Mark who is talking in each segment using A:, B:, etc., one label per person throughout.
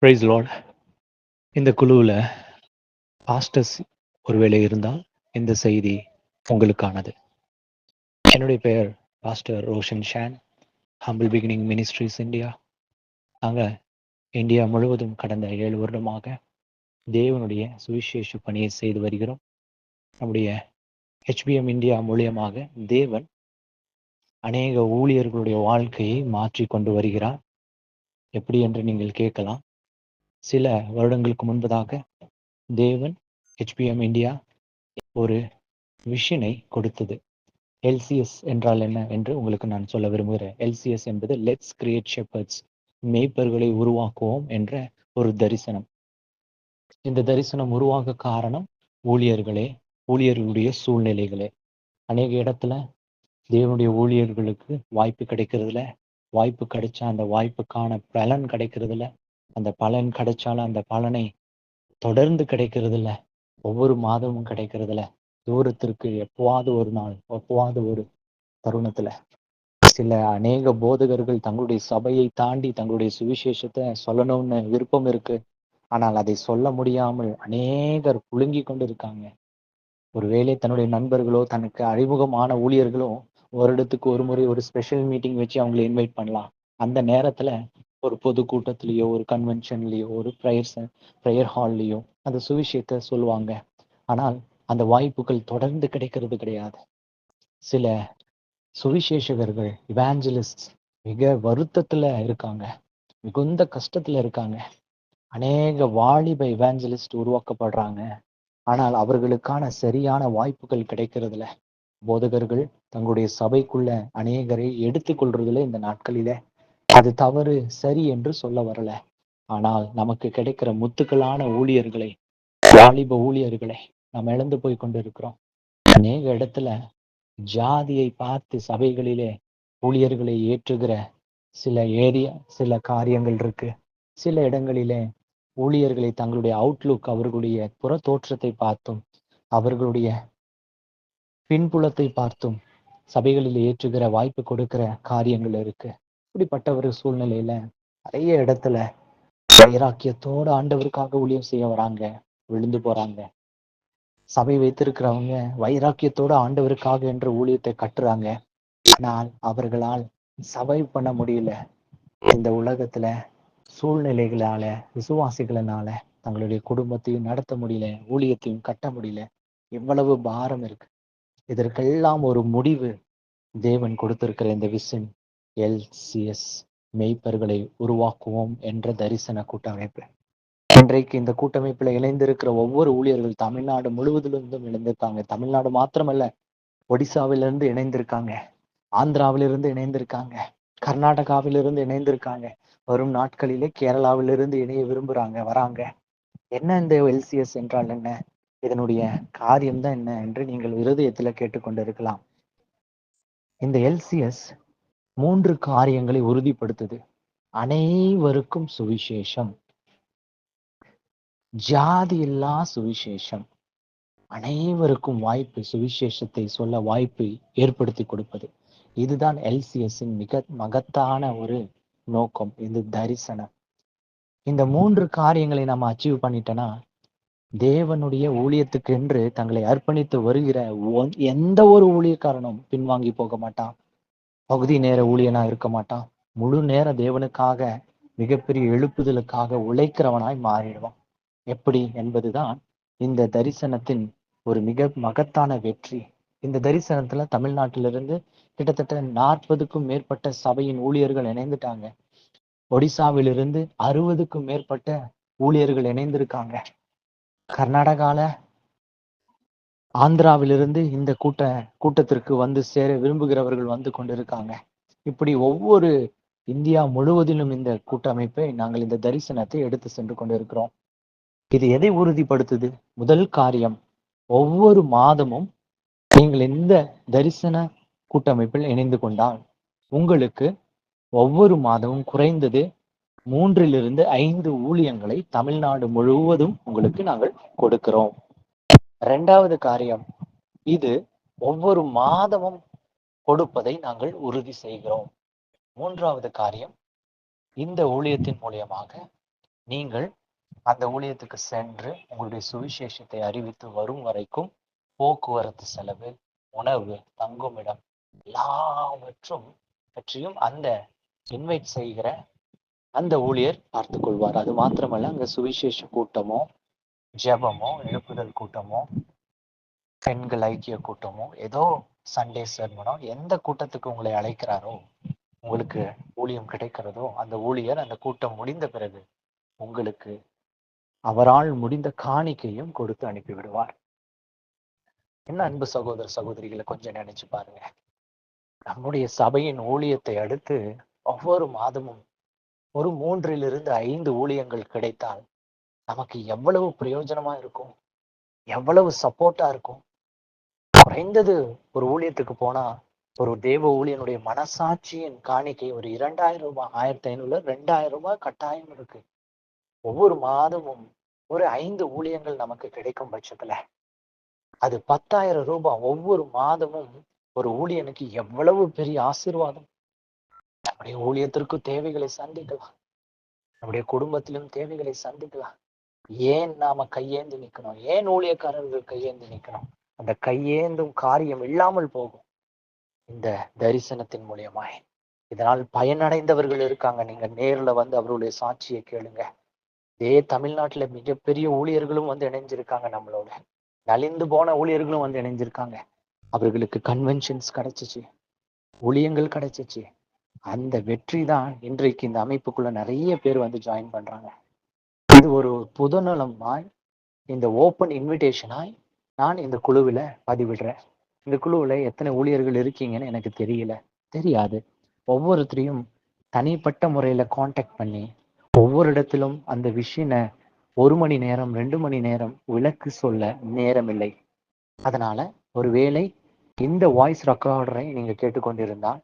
A: Price Lord. இந்த குழுவில் pastors ஒருவேளை இருந்தால் இந்த செய்தி உங்களுக்கானது. என்னுடைய பெயர் pastor Roshan Shan, humble beginning ministries India. நாங்கள் இந்தியா முழுவதும் கடந்த 7 வருடமாக தேவனுடைய சுவிசேஷ பணியை செய்து வருகிறோம். நம்முடைய HBM இந்தியா மூலியமாக தேவன் அநேக ஊழியர்களுடைய வாழ்க்கையை மாற்றி கொண்டு வருகிறார். எப்படி என்று நீங்கள் கேட்கலாம். சில வருடங்களுக்கு முன்பதாக தேவன் HBM இந்தியா ஒரு விஷனை கொடுத்தது. LCS என்றால் என்ன என்று உங்களுக்கு நான் சொல்ல விரும்புகிறேன். LCS என்பது லெட்ஸ் கிரியேட் ஷெப்பர்ட்ஸ், மேய்ப்பர்களை உருவாக்குவோம் என்ற ஒரு தரிசனம். இந்த தரிசனம் உருவாக காரணம் ஊழியர்களுடைய சூழ்நிலைகளே. அநேக இடத்துல தேவனுடைய ஊழியர்களுக்கு வாய்ப்பு கிடைக்கிறதுல, வாய்ப்பு கிடைச்சா அந்த வாய்ப்புக்கான பலன் கிடைக்கிறதுல, அந்த பலன் கிடைச்சாலும் அந்த பலனை தொடர்ந்து கிடைக்கிறதுல, ஒவ்வொரு மாதமும் கிடைக்கிறதுல, தூரத்திற்கு எப்பவாவது ஒரு நாள், எப்பவாவது ஒரு தருணத்துல சில அநேக போதகர்கள் தங்களுடைய சபையை தாண்டி தங்களுடைய சுவிசேஷத்தை சொல்லணும்னு விருப்பம் இருக்கு. ஆனால் அதை சொல்ல முடியாமல் அநேகர் புழுங்கி கொண்டு இருக்காங்க. ஒருவேளை தன்னுடைய நண்பர்களோ தனக்கு அறிமுகமான ஊழியர்களோ வருடத்துக்கு ஒரு முறை ஒரு ஸ்பெஷல் மீட்டிங் வச்சு அவங்களை இன்வைட் பண்ணலாம். அந்த நேரத்துல ஒரு பொது கூட்டத்திலேயோ, ஒரு கன்வென்ஷன்லயோ, ஒரு ப்ரேயர் ஹால்லையோ அந்த சுவிசேஷத்தை சொல்லுவாங்க. ஆனால் அந்த வாய்ப்புகள் தொடர்ந்து கிடைக்கிறது கிடையாது. சில சுவிசேஷகர்கள், இவாஞ்சலிஸ்ட் மிக வருத்தத்துல இருக்காங்க, மிகுந்த கஷ்டத்துல இருக்காங்க. அநேக வாலிப இவாஞ்சலிஸ்ட் உருவாக்கப்படுறாங்க. ஆனால் அவர்களுக்கான சரியான வாய்ப்புகள் கிடைக்கிறதுல, போதகர்கள் தங்களுடைய சபைக்குள்ள அநேகரை எடுத்துக்கொள்றதுல இந்த நாட்களில அது தவறு சரி என்று சொல்ல வரல. ஆனால் நமக்கு கிடைக்கிற முத்துக்களான ஊழியர்களை, வாலிப ஊழியர்களை நாம் இழந்து போய் கொண்டிருக்கிறோம். அநேக இடத்துல ஜாதியை பார்த்து சபைகளிலே ஊழியர்களை ஏற்றுகிற சில காரியங்கள் இருக்கு. சில இடங்களிலே ஊழியர்களை தங்களுடைய அவுட்லுக், அவர்களுடைய புற தோற்றத்தை பார்த்தும் அவர்களுடைய பின்புலத்தை பார்த்தும் சபைகளில் ஏற்றுகிற வாய்ப்பு கொடுக்கிற காரியங்கள் இருக்கு. இப்படிப்பட்ட ஒரு சூழ்நிலையில நிறைய இடத்துல வைராக்கியத்தோட ஆண்டவருக்காக ஊழியம் செய்ய வராங்க, விழுந்து போறாங்க. சபை வைத்திருக்கிறவங்க வைராக்கியத்தோட ஆண்டவருக்காக என்ற ஊழியத்தை கட்டுறாங்க. ஆனால் அவர்களால் சபை பண்ண முடியல. இந்த உலகத்துல சூழ்நிலைகளால, விசுவாசிகளினால தங்களுடைய குடும்பத்தையும் நடத்த முடியல, ஊழியத்தையும் கட்ட முடியல. இவ்வளவு பாரம் இருக்கு. இதற்கெல்லாம் ஒரு முடிவு தேவன் கொடுத்திருக்கிற இந்த விஷன் LCS, மெய்ப்பர்களை உருவாக்குவோம் என்ற தரிசன கூட்டமைப்பு. இன்றைக்கு இந்த கூட்டமைப்புல இணைந்திருக்கிற ஒவ்வொரு ஊழியர்கள் தமிழ்நாடு முழுவதிலிருந்தும் இணைந்திருக்காங்க. தமிழ்நாடு மாத்திரமல்ல, ஒடிசாவிலிருந்து இணைந்திருக்காங்க, ஆந்திராவிலிருந்து இணைந்திருக்காங்க, கர்நாடகாவிலிருந்து இணைந்திருக்காங்க. வரும் நாட்களிலே கேரளாவிலிருந்து இணைய விரும்புறாங்க, வராங்க. என்ன இந்த LCS என்றால் என்ன, இதனுடைய காரியம்தான் என்ன என்று நீங்கள் இருதயத்துல கேட்டுக்கொண்டிருக்கலாம். இந்த LCS 3 காரியங்களை உறுதிப்படுத்துது. அனைவருக்கும் சுவிசேஷம், ஜாதி இல்லா சுவிசேஷம், அனைவருக்கும் வாய்ப்பு, சுவிசேஷத்தை சொல்ல வாய்ப்பு ஏற்படுத்தி கொடுப்பது. இதுதான் LCSன் மிக மகத்தான ஒரு நோக்கம், இந்த தரிசனம். இந்த 3 காரியங்களை நம்ம அச்சீவ் பண்ணிட்டோம்னா, தேவனுடைய ஊழியத்துக்கு என்று தங்களை அர்ப்பணித்து வருகிற எந்த ஒரு ஊழியக்காரனும் பின்வாங்கி போக மாட்டான். பகுதி நேர ஊழியனா இருக்க மாட்டான். முழு நேர தேவனுக்காக, மிகப்பெரிய எழுப்புதலுக்காக உழைக்கிறவனாய் மாறிடுவான். எப்படி என்பதுதான் இந்த தரிசனத்தின் ஒரு மிக மகத்தான வெற்றி. இந்த தரிசனத்துல தமிழ்நாட்டிலிருந்து கிட்டத்தட்ட 40க்கும் மேற்பட்ட சபையின் ஊழியர்கள் இணைந்துட்டாங்க. ஒடிசாவிலிருந்து 60க்கும் மேற்பட்ட ஊழியர்கள் இணைந்திருக்காங்க. கர்நாடகால, ஆந்திராவிலிருந்து இந்த கூட்டத்திற்கு வந்து சேர விரும்புகிறவர்கள் வந்து கொண்டிருக்காங்க. இப்படி ஒவ்வொரு இந்தியா முழுவதிலும் இந்த கூட்டமைப்பை நாங்கள் இந்த தரிசனத்தை எடுத்து சென்று கொண்டிருக்கிறோம். இது எதை உறுதிப்படுத்துது? முதல் காரியம், ஒவ்வொரு மாதமும் நீங்கள் இந்த தரிசன கூட்டமைப்பில் இணைந்து கொண்டால் உங்களுக்கு ஒவ்வொரு மாதமும் குறைந்தது 3-5 ஊழியங்களை தமிழ்நாடு முழுவதும் உங்களுக்கு நாங்கள் கொடுக்கிறோம். 2வது காரியம், இது ஒவ்வொரு மாதமும் கொடுப்பதை நாங்கள் உறுதி செய்கிறோம். 3வது காரியம், இந்த ஊழியத்தின் மூலியமாக நீங்கள் அந்த ஊழியத்துக்கு சென்று உங்களுடைய சுவிசேஷத்தை அறிவித்து வரும் வரைக்கும் போக்குவரத்து செலவு, உணவு, தங்குமிடம் எல்லாவற்றும் பற்றியும் அந்த இன்வைட் செய்கிற அந்த ஊழியர் பார்த்துக் கொள்வார். அது மாத்திரமல்ல, அங்க சுவிசேஷ கூட்டமோ, ஜெபமோ, எழுப்புதல் கூட்டமோ, பெண்கள் ஐக்கிய கூட்டமோ, ஏதோ சண்டே சர்மனோ, எந்த கூட்டத்துக்கு உங்களை அழைக்கிறாரோ, உங்களுக்கு ஊழியம் கிடைக்கிறதோ, அந்த ஊழியர் அந்த கூட்டம் முடிந்த பிறகு உங்களுக்கு அவரால் முடிந்த காணிக்கையும் கொடுத்து அனுப்பிவிடுவார். என்ன அன்பு சகோதர சகோதரிகளை கொஞ்சம் நினைச்சு பாருங்க. நம்முடைய சபையின் ஊழியத்தை அடுத்து ஒவ்வொரு மாதமும் ஒரு 3-5 ஊழியங்கள் கிடைத்தால் நமக்கு எவ்வளவு பிரயோஜனமா இருக்கும், எவ்வளவு சப்போர்ட்டா இருக்கும். குறைந்தது ஒரு ஊழியத்துக்கு போனா ஒரு தேவ ஊழியனுடைய மனசாட்சியின் காணிக்கை ஒரு 2000 ரூபாய், 1500, 2000 ரூபாய் கட்டாயம் இருக்கு. ஒவ்வொரு மாதமும் ஒரு 5 ஊழியங்கள் நமக்கு கிடைக்கும் பட்சத்துல அது 10,000 ரூபாய் ஒவ்வொரு மாதமும். ஒரு ஊழியனுக்கு எவ்வளவு பெரிய ஆசீர்வாதம். நம்முடைய ஊழியத்திற்கு தேவைகளை சந்திக்கலாம், நம்முடைய குடும்பத்திலும் தேவைகளை சந்திக்கலாம். ஏன் நாம கையேந்தி நிக்கணும்? ஏன் ஊழியக்காரர்கள் கையேந்தி நிக்கணும்? அந்த கையேந்தும் காரியம் இல்லாமல் போகும் இந்த தரிசனத்தின் மூலியமாய். இதனால் பயனடைந்தவர்கள் இருக்காங்க. நீங்க நேர்ல வந்து அவருடைய சாட்சியை கேளுங்க. இதே தமிழ்நாட்டுல மிகப்பெரிய ஊழியர்களும் வந்து இணைஞ்சிருக்காங்க நம்மளோட. நலிந்து போன ஊழியர்களும் வந்து இணைஞ்சிருக்காங்க. அவர்களுக்கு கன்வென்ஷன்ஸ் கிடைச்சிச்சு, ஊழியங்கள் கிடைச்சிச்சு. அந்த வெற்றி தான் இன்றைக்கு இந்த அமைப்புக்குள்ள நிறைய பேர் வந்து ஜாயின் பண்றாங்க. இது ஒரு புதுநலமாய், இந்த ஓப்பன் இன்விடேஷனாய் நான் இந்த குழுவில பதிவிடுறேன். இந்த குழுவுல எத்தனை ஊழியர்கள் இருக்கீங்கன்னு எனக்கு தெரியாது. ஒவ்வொருத்தரையும் தனிப்பட்ட முறையில காண்டாக்ட் பண்ணி ஒவ்வொரு இடத்திலும் அந்த விஷயம் 1 மணி நேரம் 2 மணி நேரம் விளக்கு சொல்ல நேரம் இல்லை. அதனால ஒருவேளை இந்த வாய்ஸ் ரெக்கார்டரை நீங்க கேட்டுக்கொண்டிருந்தால்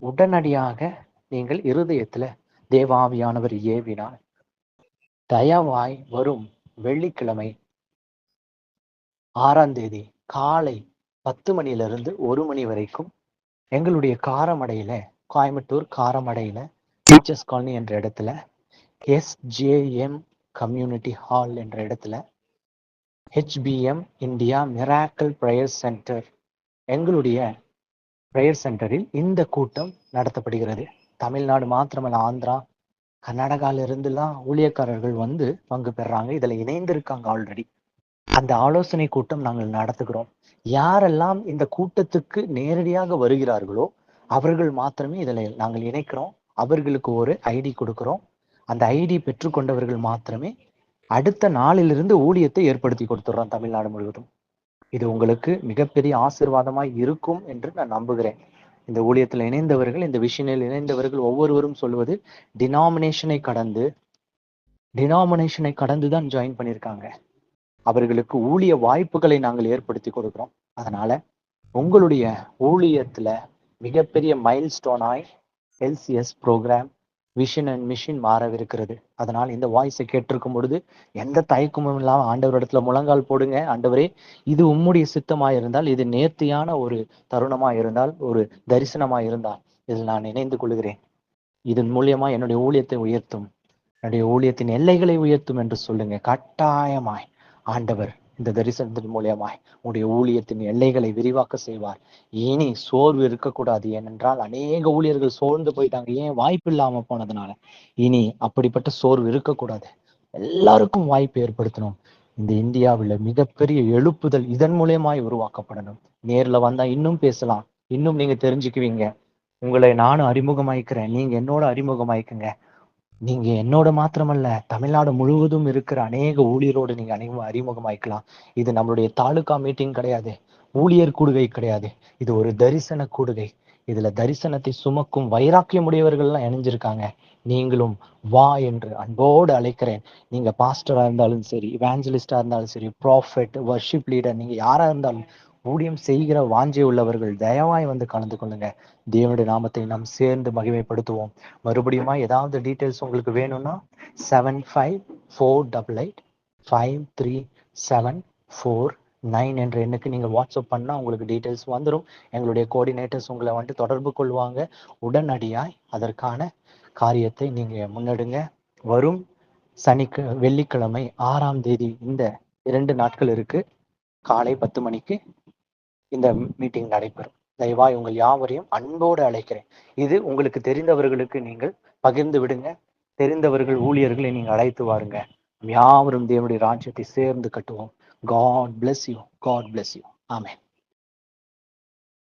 A: உடனடியாக நீங்கள் இருதயத்துல தேவாவியானவர் ஏவினால் தயவாய் வரும் வெள்ளிக்கிழமை 6ஆம் தேதி காலை 10 மணியிலிருந்து 1 மணி வரைக்கும் எங்களுடைய காரமடையில, கோயம்புத்தூர் காரமடையில டீச்சர்ஸ் காலனி என்ற இடத்துல SJM கம்யூனிட்டி ஹால் என்ற இடத்துல HBM India miracle prayer centre, எங்களுடைய பிரேயர் சென்டரில் இந்த கூட்டம் நடத்தப்படுகிறது. தமிழ்நாடு மாத்திரமல்ல, ஆந்திரா, கர்நாடகால இருந்துலாம் ஊழியக்காரர்கள் வந்து பங்கு பெறாங்க. இதுல இணைந்திருக்காங்க ஆல்ரெடி. அந்த ஆலோசனை கூட்டம் நாங்கள் நடத்துகிறோம். யாரெல்லாம் இந்த கூட்டத்துக்கு நேரடியாக வருகிறார்களோ அவர்கள் மாத்திரமே இதுல நாங்கள் இணைக்கிறோம். அவர்களுக்கு ஒரு ஐடி கொடுக்கிறோம். அந்த ஐடி பெற்றுக்கொண்டவர்கள் மாத்திரமே அடுத்த நாளிலிருந்து ஊழியத்தை ஏற்படுத்தி கொடுத்துடுறோம் தமிழ்நாடு முழுவதும். இது உங்களுக்கு மிகப்பெரிய ஆசீர்வாதமாய் இருக்கும் என்று நான் நம்புகிறேன். இந்த ஊழியத்தில் இணைந்தவர்கள், இந்த விஷனில் இணைந்தவர்கள் ஒவ்வொருவரும் சொல்வது டினாமினேஷனை கடந்துதான் ஜாயின் பண்ணியிருக்காங்க. அவர்களுக்கு ஊழிய வாய்ப்புகளை நாங்கள் ஏற்படுத்தி கொடுக்கிறோம். அதனால உங்களுடைய ஊழியத்துல மிகப்பெரிய மைல்ஸ்டோனாய் LCS program vision and mission மாறவிருக்கிறது. அதனால் இந்த வாய்ஸை கேட்டிருக்கும் பொழுது எந்த தயக்கமும் இல்லாம ஆண்டவரிடத்துல முழங்கால் போடுங்க. ஆண்டவரே, இது உம்முடைய சித்தமாய் இருந்தால், இது நேர்த்தியான ஒரு தருணமாய் இருந்தால், ஒரு தரிசனமாய் இருந்தால் இதில் நான் இணைந்து கொள்கிறேன். இதன் மூலியமா என்னுடைய ஊழியத்தை உயர்த்தும், என்னுடைய ஊழியத்தின் எல்லைகளை உயர்த்தும் என்று சொல்லுங்க. கட்டாயமாய் ஆண்டவர் இந்த தரிசனத்தின் மூலியமாய் உங்களுடைய ஊழியத்தின் எல்லைகளை விரிவாக்க செய்வார். இனி சோர்வு இருக்கக்கூடாது. ஏனென்றால் அநேக ஊழியர்கள் சோர்ந்து போயிட்டாங்க. ஏன்? வாய்ப்பு இல்லாம போனதுனால. இனி அப்படிப்பட்ட சோர்வு இருக்கக்கூடாது. எல்லாருக்கும் வாய்ப்பு ஏற்படுத்தணும். இந்த இந்தியாவில் மிகப்பெரிய எழுப்புதல் இதன் மூலியமாய் உருவாக்கப்படணும். நேர்ல வந்தா இன்னும் பேசலாம், இன்னும் நீங்க தெரிஞ்சுக்குவீங்க. உங்களை நானும் அறிமுகமாய்க்கிறேன், நீங்க என்னோட அறிமுகமாய்க்குங்க. நீங்க என்னோட மாத்திரமல்ல, தமிழ்நாடு முழுவதும் இருக்கிற அநேக ஊழியரோடு நீங்க அறிமுகமாய்க்கலாம். இது நம்மளுடைய தாலுகா மீட்டிங் கிடையாது, ஊழியர் கூடுகை கிடையாது. இது ஒரு தரிசன கூடுகை. இதுல தரிசனத்தை சுமக்கும் வைராக்கியம் உடையவர்கள் எல்லாம் இணைஞ்சிருக்காங்க. நீங்களும் வா என்று அன்போடு அழைக்கிறேன். நீங்க பாஸ்டரா இருந்தாலும் சரி, இவாஞ்சலிஸ்டா இருந்தாலும் சரி, ப்ராஃபெட், வர்ஷிப் லீடர், நீங்க யாரா இருந்தாலும் ஊழியம் செய்கிற வாஞ்சை உள்ளவர்கள் தயவாய் வந்து கலந்து கொள்ளுங்க. தேவனுடைய நாமத்தை நாம் சேர்ந்து மகிமைப்படுத்துவோம். மறுபடியுமா ஏதாவது டீட்டெயில்ஸ் உங்களுக்கு வேணும்னா 7548583749 என்ற எண்ணுக்கு நீங்க வாட்ஸ்அப் பண்ணா உங்களுக்கு டீட்டெயில்ஸ் வந்துடும். எங்களுடைய கோஆர்டினேட்டர்ஸ் உங்களை வந்து தொடர்பு கொள்வாங்க. உடனடியாய் அதற்கான காரியத்தை நீங்க முன்னெடுங்க. வரும் வெள்ளிக்கிழமை 6ஆம் தேதி இந்த 2 நாட்கள் இருக்கு. காலை 10 மணிக்கு இந்த மீட்டிங் நடைபெறும். தயவாய் உங்கள் யாவரையும் அன்போடு அழைக்கிறேன். இது உங்களுக்கு தெரிந்தவர்களுக்கு நீங்கள் பகிர்ந்து விடுங்க. தெரிந்தவர்கள் ஊழியர்களை நீங்கள் அழைத்து வாருங்க. யாவரும் தேவனுடைய ராஜ்யத்தை சேர்ந்து கட்டுவோம். God bless you. God bless you. Amen.